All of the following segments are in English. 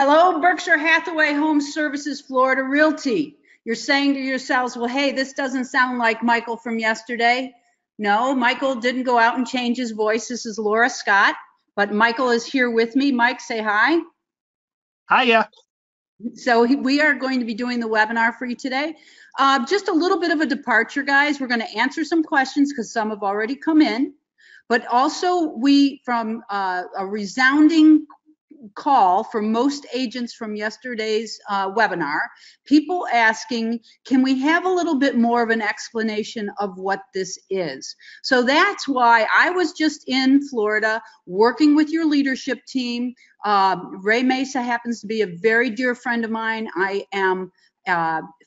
Hello, Berkshire Hathaway, Home Services, Florida Realty. You're saying to yourselves, well, hey, this doesn't sound like Michael from yesterday. No, Michael didn't go out and change his voice. This is Laura Scott, but Michael is here with me. Mike, say hi. Hiya. So we are going to be doing the webinar for you today. Just a little bit of a departure, guys. We're going to answer some questions because some have already come in, but also from a resounding call from most agents from yesterday's webinar, people asking, can we have a little bit more of an explanation of what this is? So that's why I was just in Florida working with your leadership team. Ray Mesa happens to be a very dear friend of mine. I am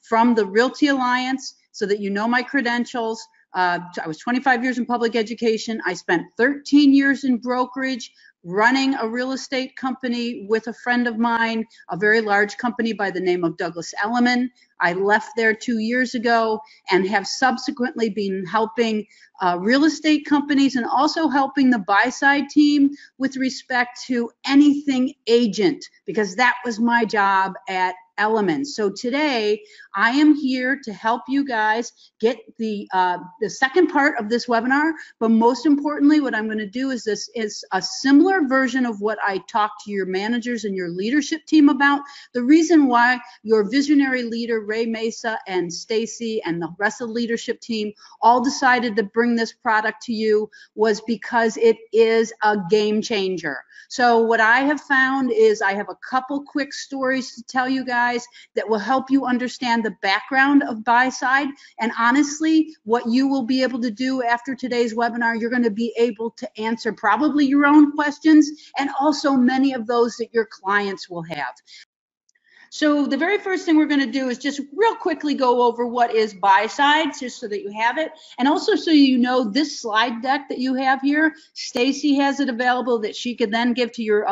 from the Realty Alliance, so that you know my credentials. I was 25 years in public education. I spent 13 years in brokerage, running a real estate company with a friend of mine, a very large company by the name of Douglas Elliman. I left there 2 years ago and have subsequently been helping real estate companies and also helping the Buyside team with respect to anything agent, because that was my job at Element. So today I am here to help you guys get the second part of this webinar, but most importantly what I'm going to do is this is a similar version of what I talked to your managers and your leadership team about. The reason why your visionary leader Ray Mesa and Stacy and the rest of the leadership team all decided to bring this product to you was because it is a game changer. So what I have found is I have a couple quick stories to tell you guys that will help you understand the background of Buyside. And honestly, what you will be able to do after today's webinar, you're going to be able to answer probably your own questions and also many of those that your clients will have. So the very first thing we're going to do is just real quickly go over what is Buyside, just so that you have it, and also so you know this slide deck that you have here. Stacy has it available that she could then give to your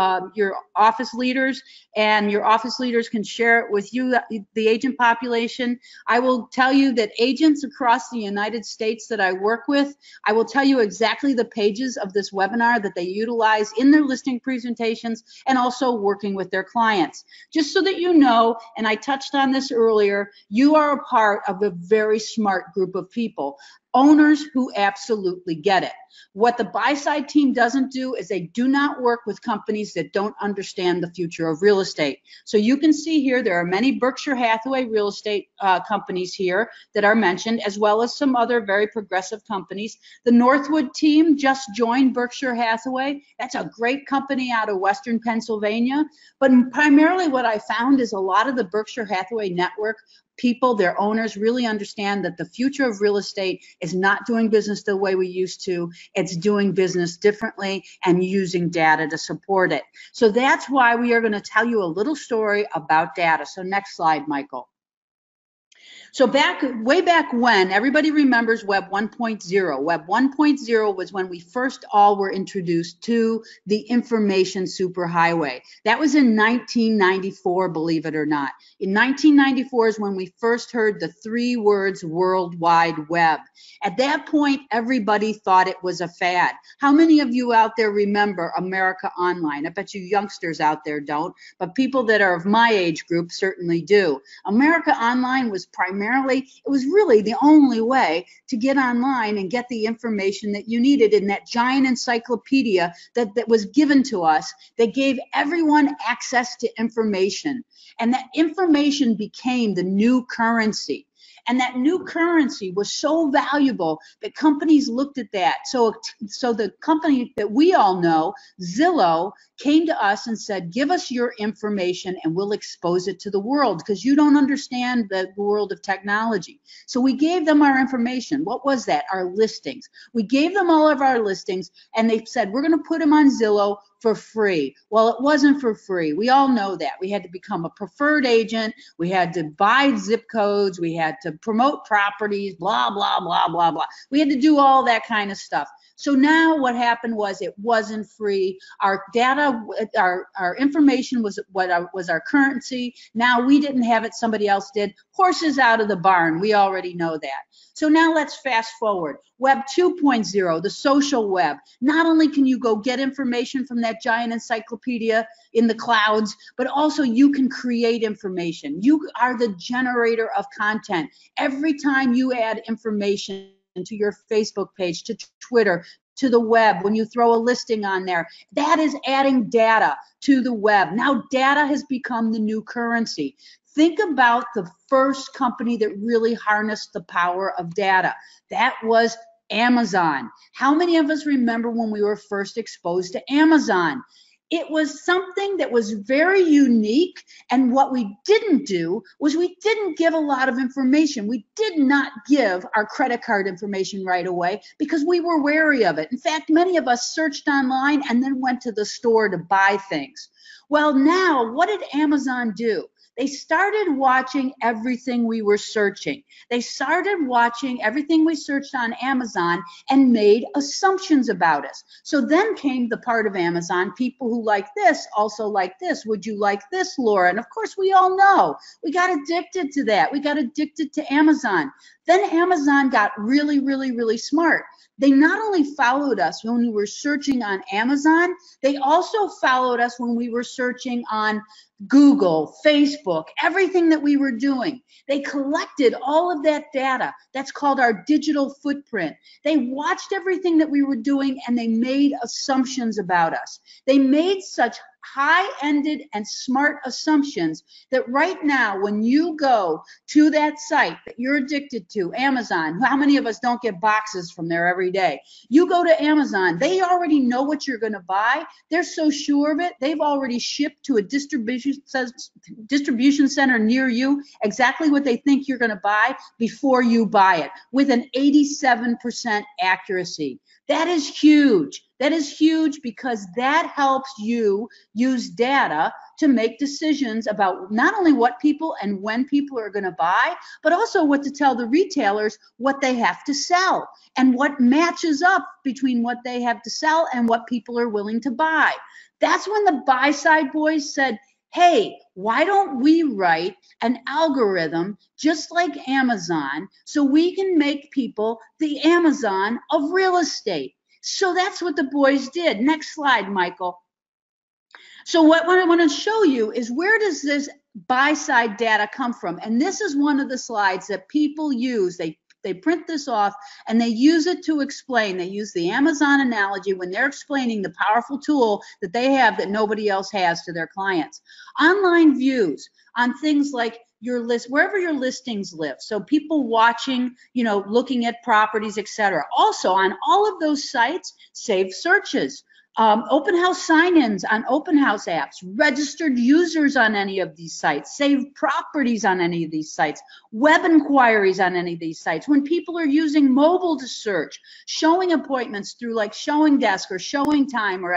office leaders, and your office leaders can share it with you, the agent population. I will tell you that agents across the United States that I work with, I will tell you exactly the pages of this webinar that they utilize in their listing presentations and also working with their clients. Just so that you know, and I touched on this earlier, you are a part of a very smart group of people, owners who absolutely get it. What the Buyside team doesn't do is they do not work with companies that don't understand the future of real estate. So you can see here there are many Berkshire Hathaway real estate companies here that are mentioned, as well as some other very progressive companies. The Northwood team just joined Berkshire Hathaway. That's a great company out of Western Pennsylvania. But primarily what I found is a lot of the Berkshire Hathaway network people, their owners, really understand that the future of real estate is not doing business the way we used to. It's doing business differently and using data to support it. So that's why we are going to tell you a little story about data. So next slide, Michael. So way back when, everybody remembers Web 1.0. Web 1.0 was when we first all were introduced to the information superhighway. That was in 1994, believe it or not. In 1994 is when we first heard the 3 words World Wide Web. At that point, everybody thought it was a fad. How many of you out there remember America Online? I bet you youngsters out there don't, but people that are of my age group certainly do. America Online was it was really the only way to get online and get the information that you needed in that giant encyclopedia that was given to us, that gave everyone access to information. And that information became the new currency. And that new currency was so valuable that companies looked at that. So the company that we all know, Zillow, came to us and said, give us your information and we'll expose it to the world because you don't understand the world of technology. So we gave them our information. What was that? Our listings. We gave them all of our listings and they said, we're going to put them on Zillow for free. Well, it wasn't for free. We all know that. We had to become a preferred agent. We had to buy zip codes. We had to promote properties, blah, blah, blah, blah, blah. We had to do all that kind of stuff. So now what happened was it wasn't free. Our data, our information was what was our currency. Now we didn't have it, somebody else did. Horses out of the barn, we already know that. So now let's fast forward. Web 2.0, the social web. Not only can you go get information from that giant encyclopedia in the clouds, but also you can create information. You are the generator of content. Every time you add information to your Facebook page, to Twitter, to the web, when you throw a listing on there, that is adding data to the web. Now data has become the new currency. Think about the first company that really harnessed the power of data. That was Amazon. How many of us remember when we were first exposed to Amazon? It was something that was very unique, and what we didn't do was we didn't give a lot of information. We did not give our credit card information right away because we were wary of it. In fact, many of us searched online and then went to the store to buy things. Well, now, what did Amazon do? They started watching everything we were searching. They started watching everything we searched on Amazon and made assumptions about us. So then came the part of Amazon, people who like this also like this. Would you like this, Laura? And of course, we all know. We got addicted to that. We got addicted to Amazon. Then Amazon got really, really, really smart. They not only followed us when we were searching on Amazon, they also followed us when we were searching on Google, Facebook, everything that we were doing. They collected all of that data. That's called our digital footprint. They watched everything that we were doing and they made assumptions about us. They made such high-ended and smart assumptions that right now when you go to that site that you're addicted to, Amazon, how many of us don't get boxes from there every day? You go to Amazon, they already know what you're going to buy. They're so sure of it, they've already shipped to a distribution center near you exactly what they think you're going to buy before you buy it with an 87% accuracy. That is huge. That is huge because that helps you use data to make decisions about not only what people and when people are going to buy, but also what to tell the retailers what they have to sell and what matches up between what they have to sell and what people are willing to buy. That's when the Buyside boys said, hey, why don't we write an algorithm just like Amazon so we can make people the Amazon of real estate? So that's what the boys did. Next slide, Michael. So what I want to show you is where does this Buyside data come from? And this is one of the slides that people use. They print this off and they use it to explain. They use the Amazon analogy when they're explaining the powerful tool that they have that nobody else has to their clients. Online views on things like your list, wherever your listings live. So people watching, you know, looking at properties, etc. Also on all of those sites, save searches. Open house sign-ins on open house apps, registered users on any of these sites, saved properties on any of these sites, web inquiries on any of these sites. When people are using mobile to search, showing appointments through like Showing Desk or Showing Time or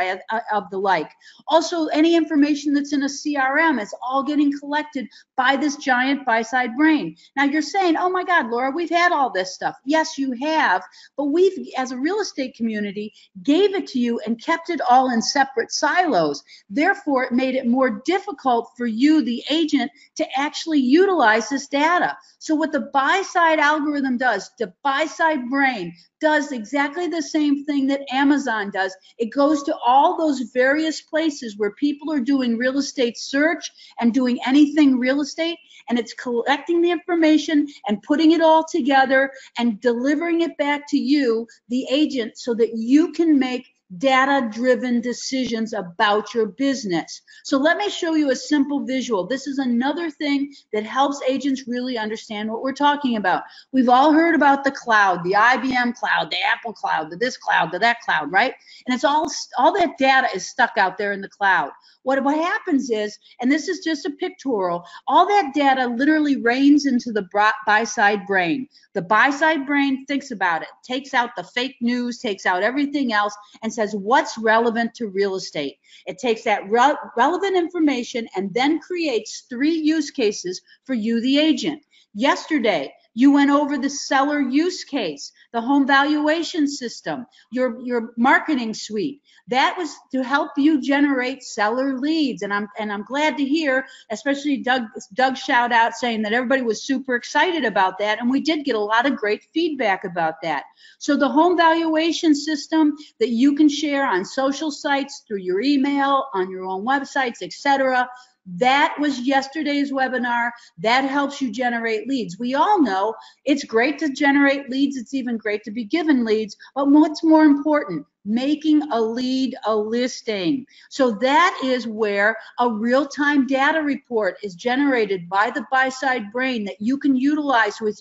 of the like. Also, any information that's in a CRM is all getting collected by this giant Buyside brain. Now you're saying, oh my God, Laura, we've had all this stuff. Yes, you have, but we've, as a real estate community, gave it to you and kept it all in separate silos. Therefore, it made it more difficult for you, the agent, to actually utilize this data. So what the Buyside algorithm does, the Buyside brain, does exactly the same thing that Amazon does. It goes to all those various places where people are doing real estate search and doing anything real estate, and it's collecting the information and putting it all together and delivering it back to you, the agent, so that you can make data-driven decisions about your business. So let me show you a simple visual. This is another thing that helps agents really understand what we're talking about. We've all heard about the cloud, the IBM cloud, the Apple cloud, the this cloud, the that cloud, right? And it's all that data is stuck out there in the cloud. What happens is, and this is just a pictorial, all that data literally rains into the Buyside brain. The Buyside brain thinks about it, takes out the fake news, takes out everything else, and says what's relevant to real estate. It takes that relevant information and then creates 3 use cases for you, the agent. Yesterday, You went over the seller use case, the home valuation system, your marketing suite. That was to help you generate seller leads. And I'm glad to hear, especially Doug shout out saying that everybody was super excited about that. And we did get a lot of great feedback about that. So the home valuation system that you can share on social sites, through your email, on your own websites, etc. That was yesterday's webinar. That helps you generate leads. We all know it's great to generate leads. It's even great to be given leads. But what's more important? Making a lead a listing. So that is where a real-time data report is generated by the Buyside brain that you can utilize with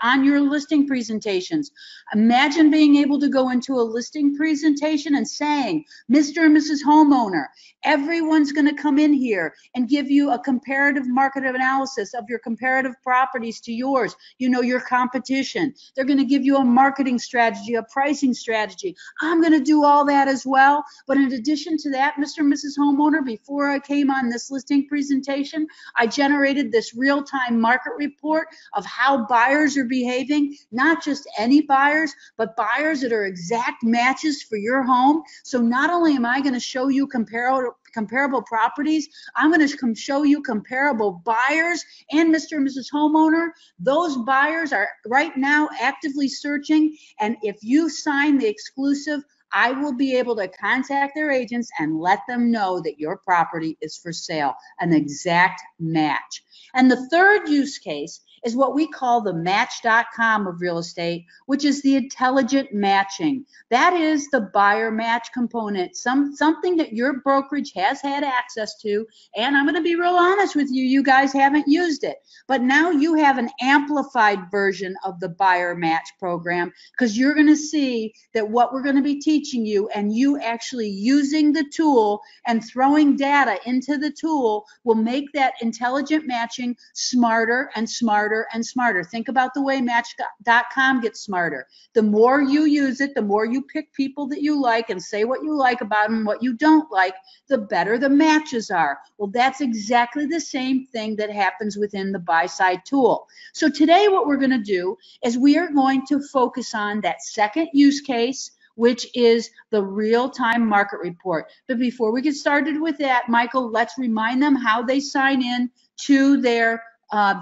on your listing presentations. Imagine being able to go into a listing presentation and saying, Mr. and Mrs. Homeowner, everyone's going to come in here and give you a comparative market analysis of your comparative properties to yours, your competition. They're going to give you a marketing strategy, a pricing strategy. I'm going to do all that as well. But in addition to that, Mr. and Mrs. Homeowner, before I came on this listing presentation, I generated this real-time market report of how buyers are behaving, not just any buyers, but buyers that are exact matches for your home. So not only am I going to show you comparable properties, I'm going to show you comparable buyers. And Mr. and Mrs. Homeowner, those buyers are right now actively searching. And if you sign the exclusive, I will be able to contact their agents and let them know that your property is for sale, an exact match. And the third use case is what we call the match.com of real estate, which is the intelligent matching. That is the buyer match component, something that your brokerage has had access to. And I'm going to be real honest with you, you guys haven't used it. But now you have an amplified version of the buyer match program, because you're going to see that what we're going to be teaching you, and you actually using the tool and throwing data into the tool, will make that intelligent matching smarter and smarter and smarter. Think about the way Match.com gets smarter. The more you use it, the more you pick people that you like and say what you like about them, what you don't like, the better the matches are. Well, that's exactly the same thing that happens within the Buyside tool. So today what we're going to do is we are going to focus on that second use case, which is the real-time market report. But before we get started with that, Michael, let's remind them how they sign in to their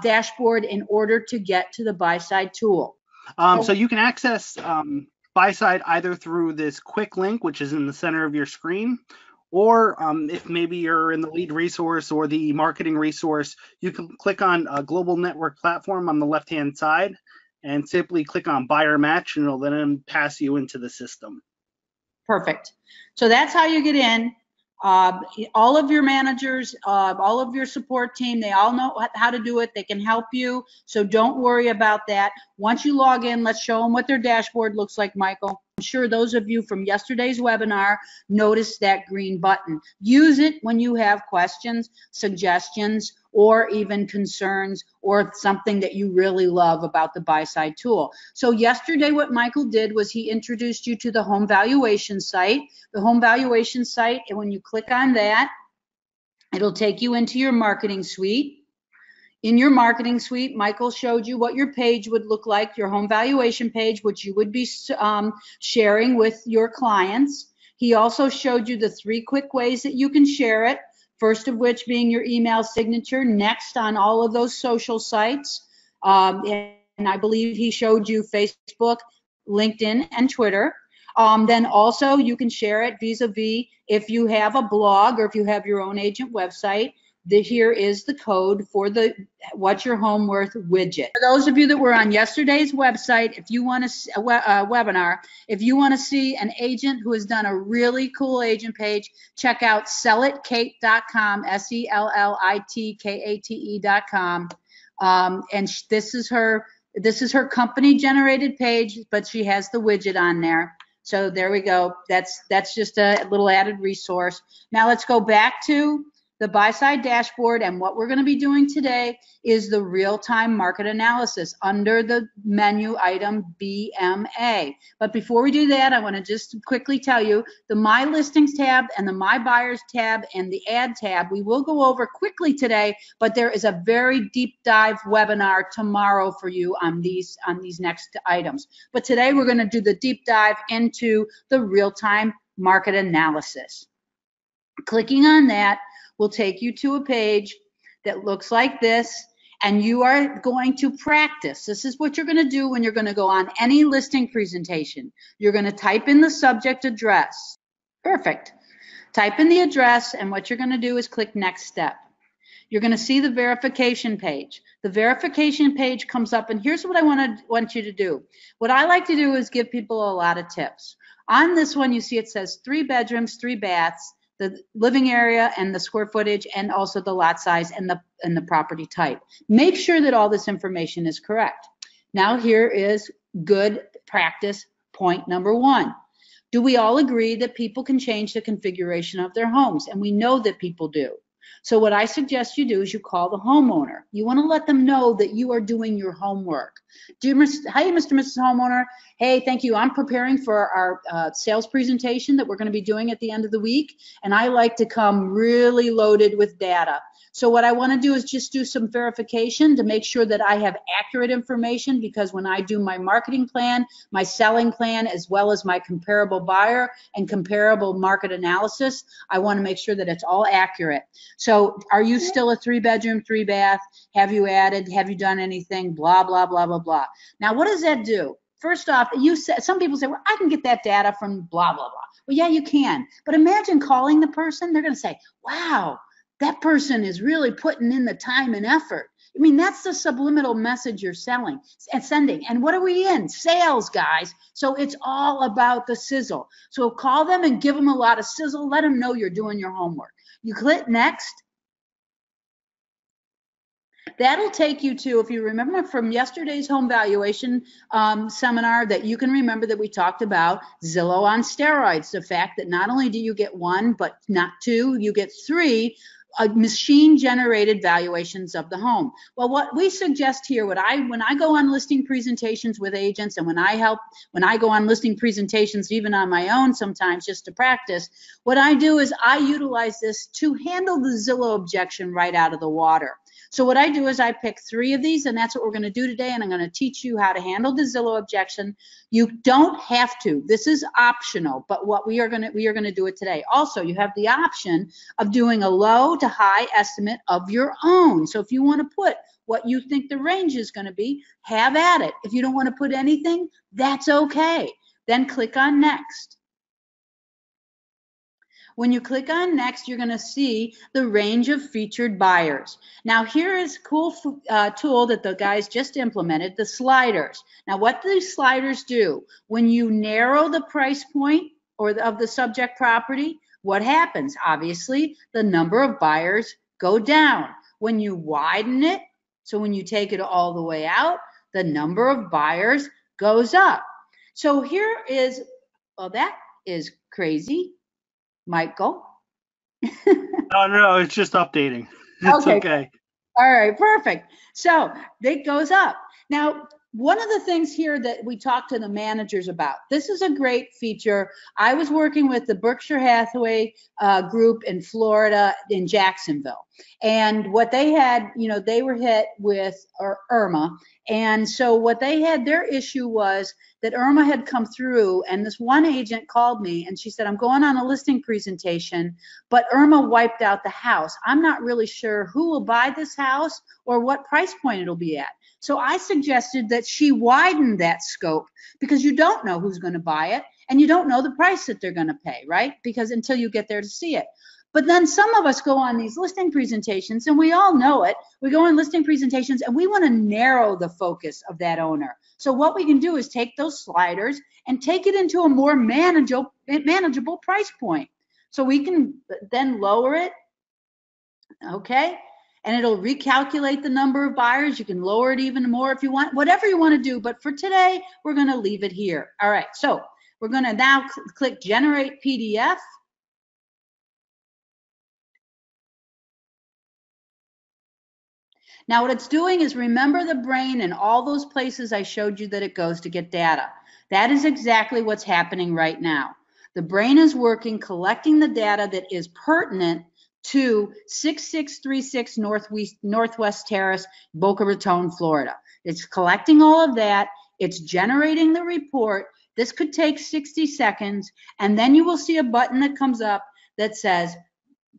dashboard in order to get to the Buyside tool. So you can access Buyside either through this quick link, which is in the center of your screen, or if maybe you're in the lead resource or the marketing resource, you can click on a global network platform on the left-hand side and simply click on buyer match, and it'll then pass you into the system. Perfect. So that's how you get in. All of your managers, all of your support team, they all know how to do it. They can help you. So don't worry about that. Once you log in, let's show them what their dashboard looks like, Michael. I'm sure those of you from yesterday's webinar noticed that green button. Use it when you have questions, suggestions, or even concerns, or something that you really love about the Buyside tool. So yesterday what Michael did was he introduced you to the home valuation site. The home valuation site, and when you click on that, it'll take you into your marketing suite. In your marketing suite, Michael showed you what your page would look like, your home valuation page, which you would be sharing with your clients. He also showed you the 3 quick ways that you can share it. First of which being your email signature, next on all of those social sites. And I believe he showed you Facebook, LinkedIn, and Twitter. Then also you can share it vis-a-vis if you have a blog or if you have your own agent website. Here is the code for the What's Your Home Worth widget. For those of you that were on yesterday's website, if you want to webinar, if you want to see an agent who has done a really cool agent page, check out sellitkate.com, sellitkate.com. And this is her company generated page, but she has the widget on there. So there we go. That's just a little added resource. Now let's go back to the Buyside dashboard, and what we're going to be doing today is the real-time market analysis under the menu item BMA. But before we do that, I want to just quickly tell you the My Listings tab and the My Buyers tab and the Ad tab, we will go over quickly today, but there is a very deep dive webinar tomorrow for you on these next items. But today we're going to do the deep dive into the real-time market analysis. Clicking on that will take you to a page that looks like this, and you are going to practice. This is what you're going to do when you're going to go on any listing presentation. You're going to type in the subject address. Perfect. Type in the address, and what you're going to do is click Next Step. You're going to see the verification page. The verification page comes up, and here's what I want you to do. What I like to do is give people a lot of tips. On this one, you see it says 3 bedrooms, 3 baths, the living area and the square footage, and also the lot size and the property type. Make sure that all this information is correct. Now here is good practice point number 1. Do we all agree that people can change the configuration of their homes? And we know that people do. So what I suggest you do is you call the homeowner. You want to let them know that you are doing your homework. Hi, Mr. and Mrs. Homeowner. Hey, thank you. I'm preparing for our sales presentation that we're going to be doing at the end of the week, and I like to come really loaded with data. So what I want to do is just do some verification to make sure that I have accurate information, because when I do my marketing plan, my selling plan, as well as my comparable buyer and comparable market analysis, I want to make sure that it's all accurate. So are you still a 3-bedroom, 3-bath? Have you added? Have you done anything? Blah, blah, blah, blah, blah. Now, what does that do? First off, some people say, well, I can get that data from blah, blah, blah. Well, yeah, you can. But imagine calling the person. They're going to say, wow, that person is really putting in the time and effort. I mean, that's the subliminal message you're selling and sending. And what are we in? Sales, guys. So it's all about the sizzle. So call them and give them a lot of sizzle. Let them know you're doing your homework. You click next. That'll take you to, if you remember from yesterday's home valuation seminar, that you can remember that we talked about Zillow on steroids. The fact that not only do you get 1, but not 2, you get 3 machine-generated valuations of the home. Well, what we suggest here, when I go on listing presentations with agents, and when I go on listing presentations even on my own sometimes just to practice, what I do is I utilize this to handle the Zillow objection right out of the water. So what I do is I pick 3 of these, and that's what we're going to do today, and I'm going to teach you how to handle the Zillow objection. You don't have to. This is optional, but what we are going to do it today. Also, you have the option of doing a low to high estimate of your own. So if you want to put what you think the range is going to be, have at it. If you don't want to put anything, that's okay. Then click on Next. When you click on Next, you're going to see the range of featured buyers. Now, here is a cool tool that the guys just implemented, the sliders. Now, what do these sliders do? When you narrow the price point of the subject property, what happens? Obviously, the number of buyers go down. When you widen it, so when you take it all the way out, the number of buyers goes up. So here is, well, that is crazy. Michael? No, it's just updating. It's okay. All right, perfect. So it goes up. Now, one of the things here that we talk to the managers about, this is a great feature. I was working with the Berkshire Hathaway group in Florida, in Jacksonville. And what they had, they were hit with Irma. And so what they had, their issue was that Irma had come through, and this one agent called me and she said, I'm going on a listing presentation, but Irma wiped out the house. I'm not really sure who will buy this house or what price point it'll be at. So I suggested that she widen that scope, because you don't know who's going to buy it and you don't know the price that they're going to pay, right? Because until you get there to see it. But then some of us go on these listing presentations, and we all know it. We go on listing presentations and we want to narrow the focus of that owner. So what we can do is take those sliders and take it into a more manageable price point. So we can then lower it, okay? And it'll recalculate the number of buyers. You can lower it even more if you want, whatever you want to do. But for today, we're going to leave it here. All right, so we're going to now click Generate PDF. Now what it's doing is, remember the brain and all those places I showed you that it goes to get data. That is exactly what's happening right now. The brain is working, collecting the data that is pertinent to 6636 Northwest Terrace, Boca Raton, Florida. It's collecting all of that. It's generating the report. This could take 60 seconds, and then you will see a button that comes up that says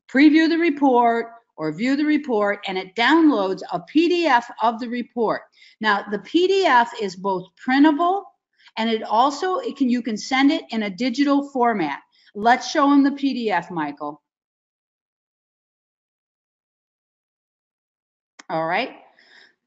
preview the report or view the report, and it downloads a PDF of the report. Now, the PDF is both printable, and you can send it in a digital format. Let's show them the PDF, Michael. All right.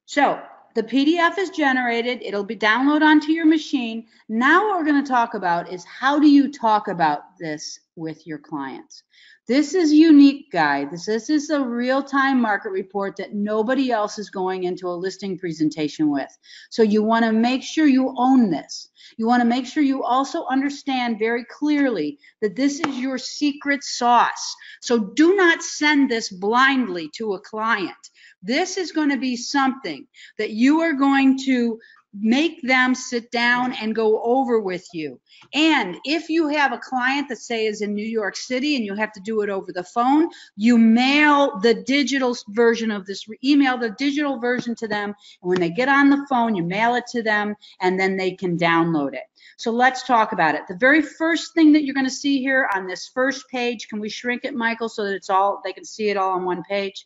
So the PDF is generated. It'll be downloaded onto your machine. Now what we're going to talk about is, how do you talk about this with your clients? This is unique, guys. This is a real-time market report that nobody else is going into a listing presentation with. So you want to make sure you own this. You want to make sure you also understand very clearly that this is your secret sauce. So do not send this blindly to a client. This is going to be something that you are going to make them sit down and go over with you. And if you have a client that, say, is in New York City and you have to do it over the phone, you mail the digital version of this, email the digital version to them. And when they get on the phone, you mail it to them, and then they can download it. So let's talk about it. The very first thing that you're going to see here on this first page, can we shrink it, Michael, so that they can see it all on one page?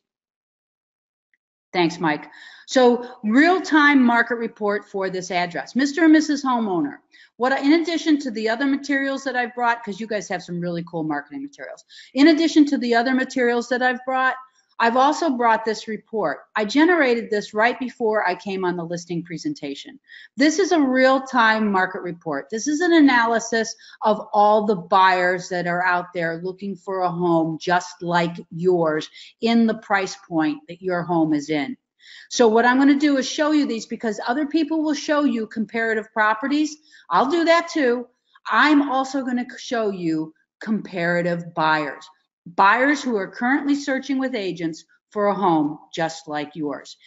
Thanks, Mike. So real-time market report for this address. Mr. and Mrs. Homeowner, in addition to the other materials that I've brought, because you guys have some really cool marketing materials, in addition to the other materials that I've brought, I've also brought this report. I generated this right before I came on the listing presentation. This is a real-time market report. This is an analysis of all the buyers that are out there looking for a home just like yours in the price point that your home is in. So what I'm going to do is show you these, because other people will show you comparative properties. I'll do that too. I'm also going to show you comparative buyers. Buyers who are currently searching with agents for a home just like yours.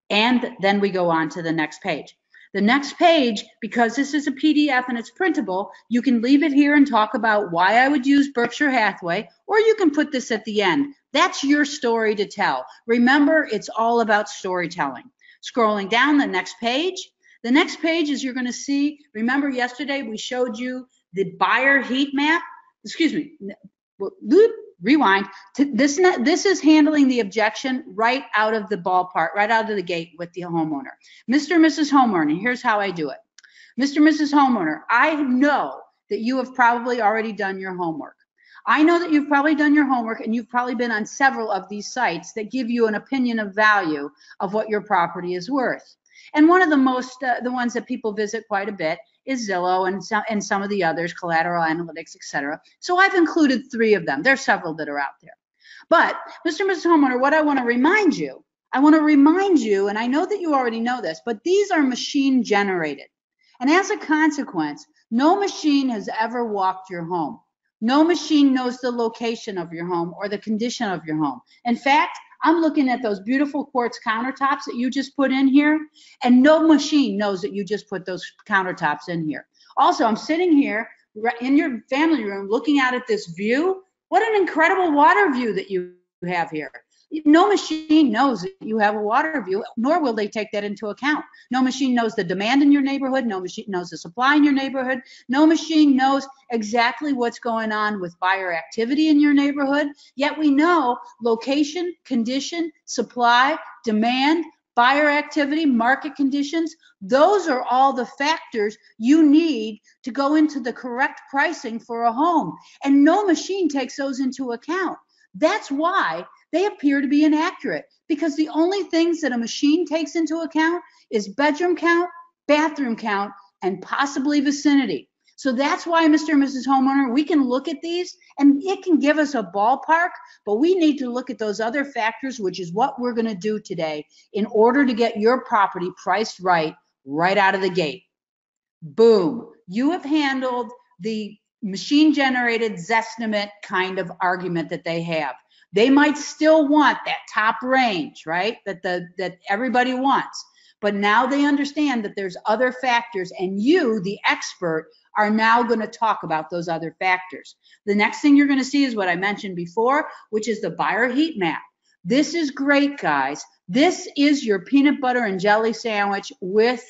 And then we go on to the next page. The next page, because this is a PDF and it's printable, you can leave it here and talk about why I would use Berkshire Hathaway, or you can put this at the end. That's your story to tell. Remember, it's all about storytelling. Scrolling down the next page. The next page is, you're going to see, remember yesterday we showed you the buyer heat map. Excuse me. Rewind. This is handling the objection right out of the ballpark, right out of the gate with the homeowner. Mr. and Mrs. Homeowner, here's how I do it. Mr. and Mrs. Homeowner, I know that you have probably already done your homework. I know that you've probably done your homework, and you've probably been on several of these sites that give you an opinion of value of what your property is worth. And one of the ones that people visit quite a bit is Zillow and some of the others, Collateral Analytics, etc. So I've included 3 of them. There's several that are out there. But Mr. and Mrs. Homeowner, what I want to remind you, and I know that you already know this, but these are machine generated. And as a consequence, no machine has ever walked your home. No machine knows the location of your home or the condition of your home. In fact, I'm looking at those beautiful quartz countertops that you just put in here, and no machine knows that you just put those countertops in here. Also, I'm sitting here in your family room looking out at this view. What an incredible water view that you have here. No machine knows that you have a water view, nor will they take that into account. No machine knows the demand in your neighborhood. No machine knows the supply in your neighborhood. No machine knows exactly what's going on with buyer activity in your neighborhood. Yet we know location, condition, supply, demand, buyer activity, market conditions. Those are all the factors you need to go into the correct pricing for a home. And no machine takes those into account. That's why they appear to be inaccurate, because the only things that a machine takes into account is bedroom count, bathroom count, and possibly vicinity. So that's why, Mr. and Mrs. Homeowner, we can look at these and it can give us a ballpark, but we need to look at those other factors, which is what we're going to do today in order to get your property priced right out of the gate. Boom. You have handled the machine-generated Zestimate kind of argument that they have. They might still want that top range, right? That everybody wants. But now they understand that there's other factors, and you, the expert, are now going to talk about those other factors. The next thing you're going to see is what I mentioned before, which is the buyer heat map. This is great, guys. This is your peanut butter and jelly sandwich with,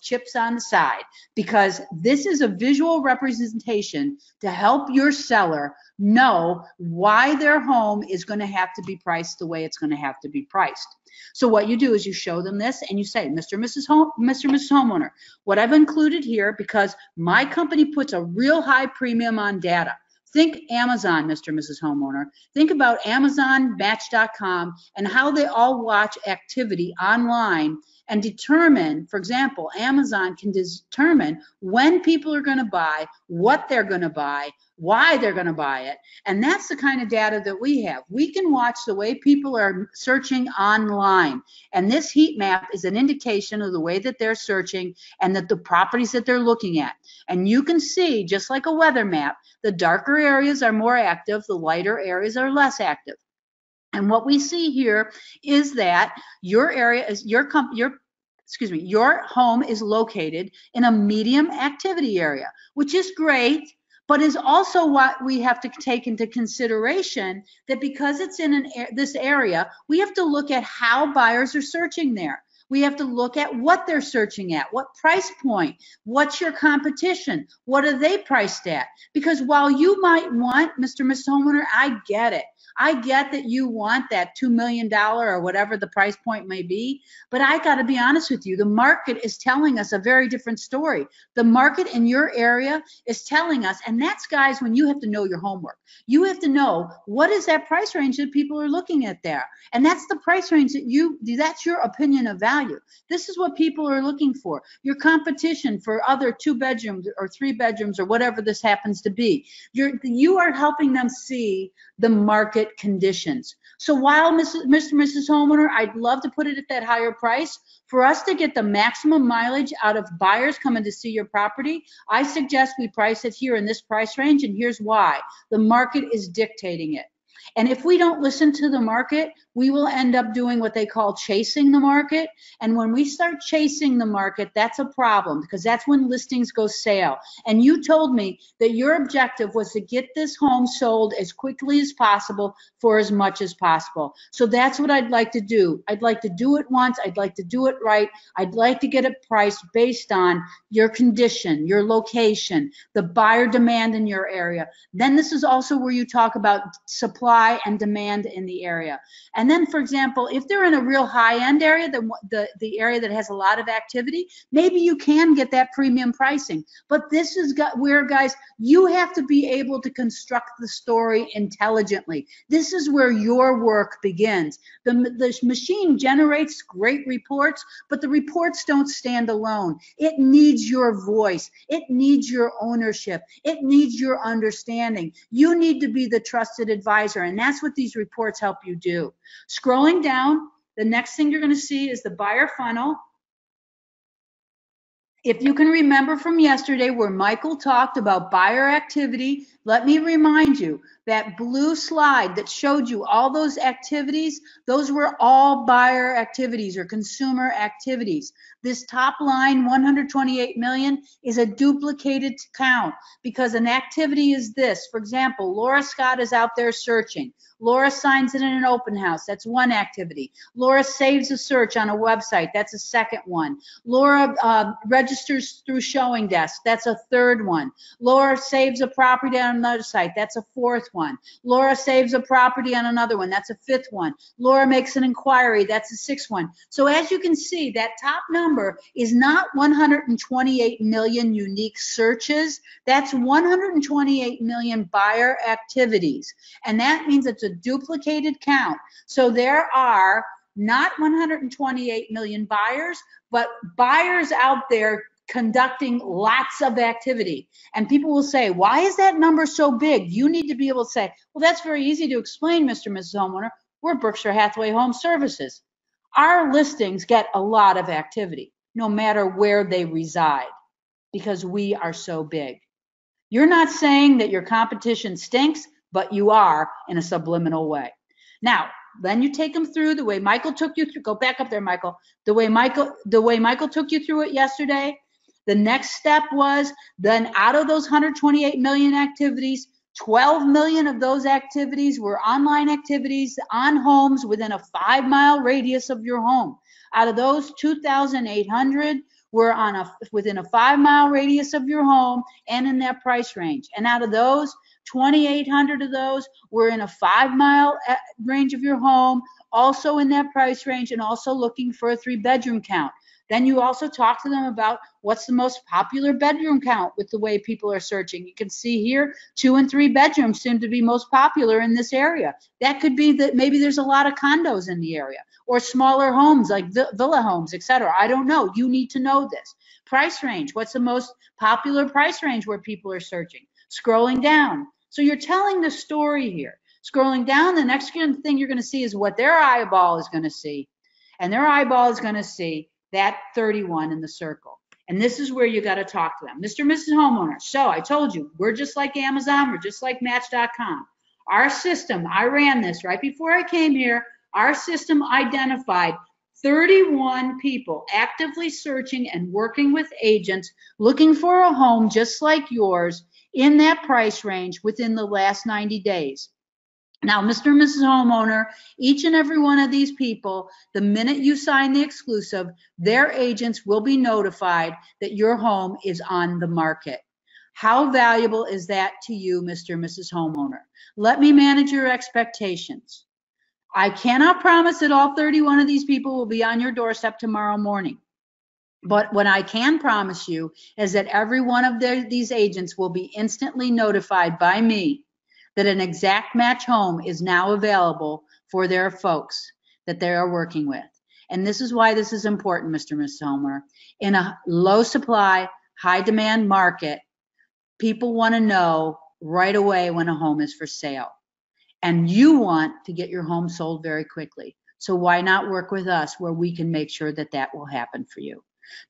chips on the side, because this is a visual representation to help your seller know why their home is going to have to be priced the way it's going to have to be priced. So what you do is you show them this and you say, Mr. and Mrs. Homeowner, what I've included here, because my company puts a real high premium on data. Think Amazon, Mr. and Mrs. Homeowner. Think about Amazon, Match.com, and how they all watch activity online and determine, for example, Amazon can determine when people are going to buy, what they're going to buy, why they're going to buy it. And that's the kind of data that we have. We can watch the way people are searching online. And this heat map is an indication of the way that they're searching and that the properties that they're looking at. And you can see, just like a weather map, the darker areas are more active, the lighter areas are less active. And what we see here is that your area is your home is located in a medium activity area, which is great, but is also what we have to take into consideration, that because it's in this area, we have to look at how buyers are searching there. We have to look at what they're searching at, what price point, what's your competition, what are they priced at? Because while you might want, Mr. and Mrs. Homeowner, I get it. I get that you want that $2 million or whatever the price point may be, but I got to be honest with you, the market is telling us a very different story. The market in your area is telling us, and that's, guys, when you have to know your homework. You have to know what is that price range that people are looking at there, and that's the price range that's your opinion of value. This is what people are looking for. Your competition for other 2 bedrooms or 3 bedrooms or whatever this happens to be. You are helping them see the market conditions. So while Mr. and Mrs. Homeowner, I'd love to put it at that higher price, for us to get the maximum mileage out of buyers coming to see your property, I suggest we price it here in this price range, and here's why. The market is dictating it. And if we don't listen to the market, we will end up doing what they call chasing the market. And when we start chasing the market, that's a problem, because that's when listings go stale. And you told me that your objective was to get this home sold as quickly as possible for as much as possible. So that's what I'd like to do. I'd like to do it once. I'd like to do it right. I'd like to get it priced based on your condition, your location, the buyer demand in your area. Then this is also where you talk about supply and demand in the area. And then, for example, if they're in a real high-end area, the area that has a lot of activity, maybe you can get that premium pricing. But this is where, guys, you have to be able to construct the story intelligently. This is where your work begins. The machine generates great reports, but the reports don't stand alone. It needs your voice. It needs your ownership. It needs your understanding. You need to be the trusted advisor, and that's what these reports help you do. Scrolling down, the next thing you're going to see is the buyer funnel. If you can remember from yesterday where Michael talked about buyer activity, let me remind you, that blue slide that showed you all those activities, those were all buyer activities or consumer activities. This top line, 128 million, is a duplicated count, because an activity is this. For example, Laura Scott is out there searching. Laura signs in an open house. That's one activity. Laura saves a search on a website. That's a second one. Laura registers through Showing Desk. That's a third one. Laura saves a property on another site. That's a fourth one. Laura saves a property on another one. That's a fifth one. Laura makes an inquiry. That's a sixth one. So as you can see, that top number is not 128 million unique searches. That's 128 million buyer activities. And that means it's a duplicated count. So there are not 128 million buyers, but buyers out there conducting lots of activity. And people will say, why is that number so big? You need to be able to say, well, that's very easy to explain, Mr. and Mrs. Homeowner. We're Berkshire Hathaway Home Services. Our listings get a lot of activity, no matter where they reside, because we are so big. You're not saying that your competition stinks, but you are in a subliminal way. Now, then you take them through the way Michael took you through. Go back up there, Michael. The way Michael took you through it yesterday. The next step was then out of those 128 million activities, 12 million of those activities were online activities on homes within a 5-mile radius of your home. Out of those, 2,800 were within a 5-mile radius of your home and in that price range. And out of those, 2,800 of those were in a 5-mile range of your home, also in that price range, and also looking for a 3-bedroom count. Then you also talk to them about what's the most popular bedroom count with the way people are searching. You can see here 2 and 3 bedrooms seem to be most popular in this area. That could be that maybe there's a lot of condos in the area or smaller homes like villa homes, etc. I don't know. You need to know this. Price range. What's the most popular price range where people are searching? Scrolling down. So you're telling the story here. Scrolling down, the next thing you're going to see is what their eyeball is going to see. And their eyeball is going to see that 31 in the circle. And this is where you got to talk to them. Mr. and Mrs. Homeowner, so I told you, we're just like Amazon, we're just like Match.com. Our system, I ran this right before I came here, our system identified 31 people actively searching and working with agents looking for a home just like yours in that price range within the last 90 days. Now, Mr. and Mrs. Homeowner, each and every one of these people, the minute you sign the exclusive, their agents will be notified that your home is on the market. How valuable is that to you, Mr. and Mrs. Homeowner? Let me manage your expectations. I cannot promise that all 31 of these people will be on your doorstep tomorrow morning. But what I can promise you is that every one of these agents will be instantly notified by me that an exact match home is now available for their folks that they are working with. And this is why this is important, Mr. and Mrs. Homeowner. In a low supply, high demand market, people want to know right away when a home is for sale. And you want to get your home sold very quickly. So why not work with us where we can make sure that that will happen for you?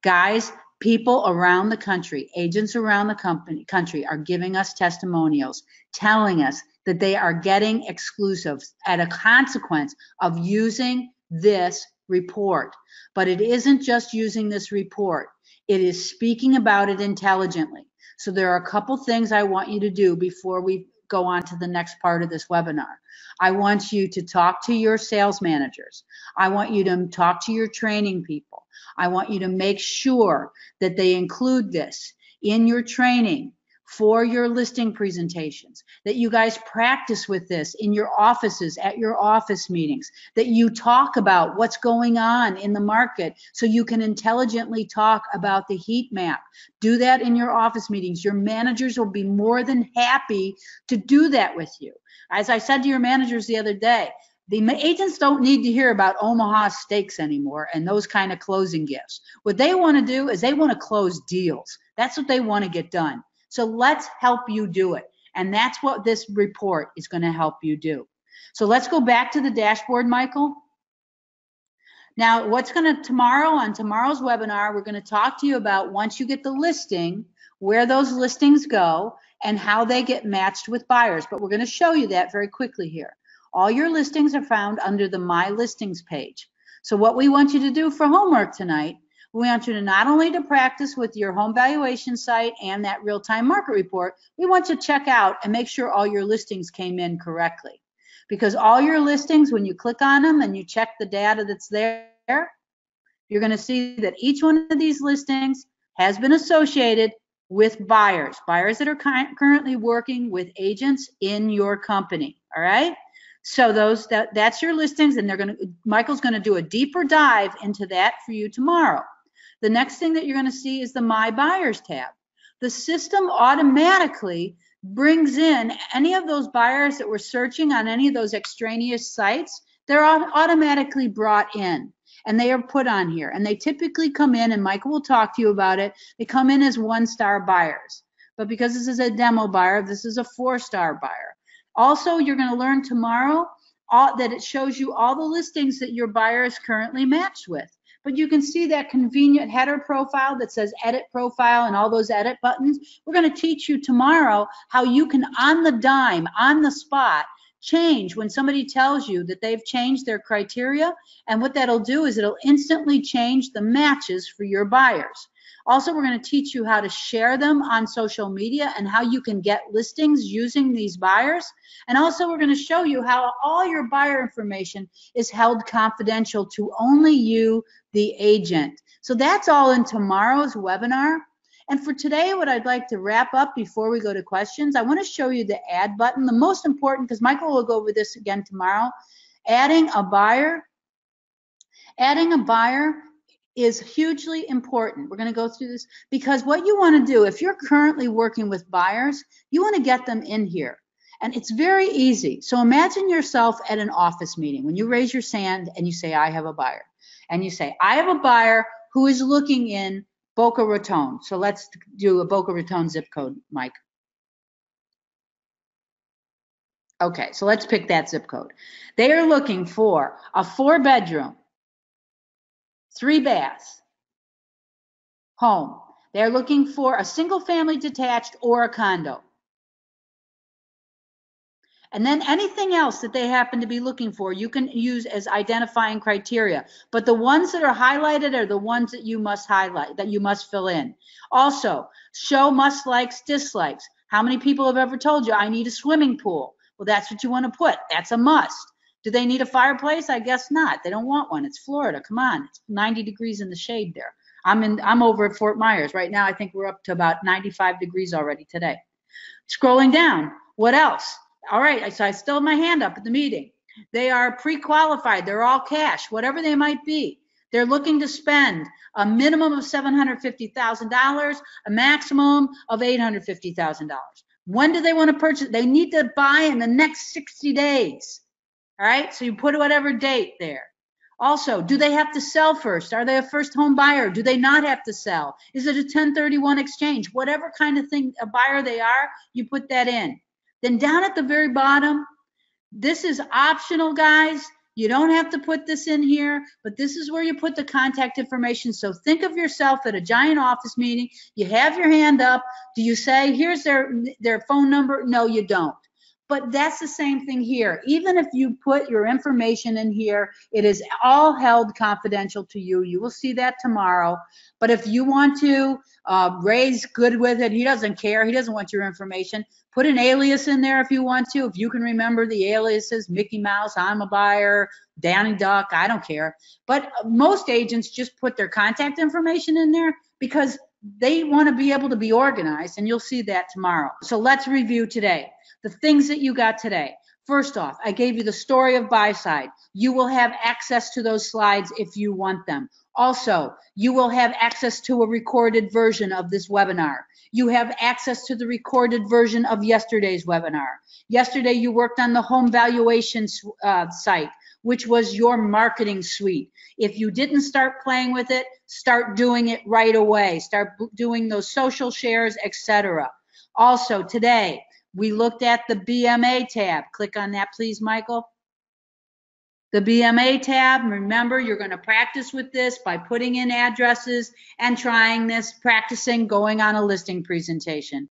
Guys, people around the country, agents around the country are giving us testimonials, telling us that they are getting exclusives at a consequence of using this report. But it isn't just using this report. It is speaking about it intelligently. So there are a couple things I want you to do before we go on to the next part of this webinar. I want you to talk to your sales managers. I want you to talk to your training people. I want you to make sure that they include this in your training for your listing presentations, that you guys practice with this in your offices, at your office meetings, that you talk about what's going on in the market so you can intelligently talk about the heat map. Do that in your office meetings. Your managers will be more than happy to do that with you. As I said to your managers the other day, the agents don't need to hear about Omaha steaks anymore and those kind of closing gifts. What they want to do is they want to close deals. That's what they want to get done. So let's help you do it. And that's what this report is going to help you do. So let's go back to the dashboard, Michael. Now, on tomorrow's webinar, we're going to talk to you about once you get the listing, where those listings go and how they get matched with buyers. But we're going to show you that very quickly here. All your listings are found under the My Listings page. So what we want you to do for homework tonight, we want you to not only to practice with your home valuation site and that real-time market report, we want you to check out and make sure all your listings came in correctly. Because all your listings, when you click on them and you check the data that's there, you're going to see that each one of these listings has been associated with buyers that are currently working with agents in your company, all right? So that's your listings, and Michael's going to do a deeper dive into that for you tomorrow. The next thing that you're going to see is the My Buyers tab. The system automatically brings in any of those buyers that were searching on any of those extraneous sites. They're automatically brought in, and they are put on here. And they typically come in, and Michael will talk to you about it, they come in as 1-star buyers. But because this is a demo buyer, this is a 4-star buyer. Also, you're going to learn tomorrow that it shows you all the listings that your buyer is currently matched with. But you can see that convenient header profile that says edit profile and all those edit buttons. We're going to teach you tomorrow how you can, on the dime, on the spot, change when somebody tells you that they've changed their criteria, and what that'll do is it'll instantly change the matches for your buyers. Also, we're going to teach you how to share them on social media and how you can get listings using these buyers. And also, we're going to show you how all your buyer information is held confidential to only you, the agent. So that's all in tomorrow's webinar. And for today, what I'd like to wrap up before we go to questions, I want to show you the add button. The most important, because Michael will go over this again tomorrow, adding a buyer is hugely important. We're going to go through this because what you want to do, if you're currently working with buyers, you want to get them in here. And it's very easy. So imagine yourself at an office meeting when you raise your hand and you say, I have a buyer. And you say, I have a buyer who is looking in Boca Raton. So let's do a Boca Raton zip code, Mike. Okay, so let's pick that zip code. They are looking for a 4-bedroom, 3-bath home. They're looking for a single-family detached or a condo. And then anything else that they happen to be looking for, you can use as identifying criteria. But the ones that are highlighted are the ones that you must highlight, that you must fill in. Also, show must likes, dislikes. How many people have ever told you, I need a swimming pool? Well, that's what you want to put. That's a must. Do they need a fireplace? I guess not. They don't want one. It's Florida. Come on. It's 90 degrees in the shade there. I'm over at Fort Myers. Right now, I think we're up to about 95 degrees already today. Scrolling down. What else? All right. So I still have my hand up at the meeting. They are pre-qualified. They're all cash, whatever they might be. They're looking to spend a minimum of $750,000, a maximum of $850,000. When do they want to purchase? They need to buy in the next 60 days. All right, so you put whatever date there. Also, do they have to sell first? Are they a first home buyer? Do they not have to sell? Is it a 1031 exchange? Whatever kind of thing, a buyer they are, you put that in. Then down at the very bottom, this is optional, guys. You don't have to put this in here, but this is where you put the contact information. So think of yourself at a giant office meeting. You have your hand up. Do you say, here's their phone number? No, you don't. But that's the same thing here. Even if you put your information in here, it is all held confidential to you. You will see that tomorrow. But if you want to raise good with it, he doesn't care. He doesn't want your information. Put an alias in there if you want to. If you can remember the aliases, Mickey Mouse, I'm a buyer, Danny Duck, I don't care. But most agents just put their contact information in there because they want to be able to be organized, and you'll see that tomorrow. So let's review today. The things that you got today. First off, I gave you the story of Buyside. You will have access to those slides if you want them. Also, you will have access to a recorded version of this webinar. You have access to the recorded version of yesterday's webinar. Yesterday, you worked on the home valuation site, which was your marketing suite. If you didn't start playing with it, start doing it right away. Start doing those social shares, etc. Also, today, we looked at the BMA tab. Click on that, please, Michael. The BMA tab, remember, you're going to practice with this by putting in addresses and trying this, practicing going on a listing presentation.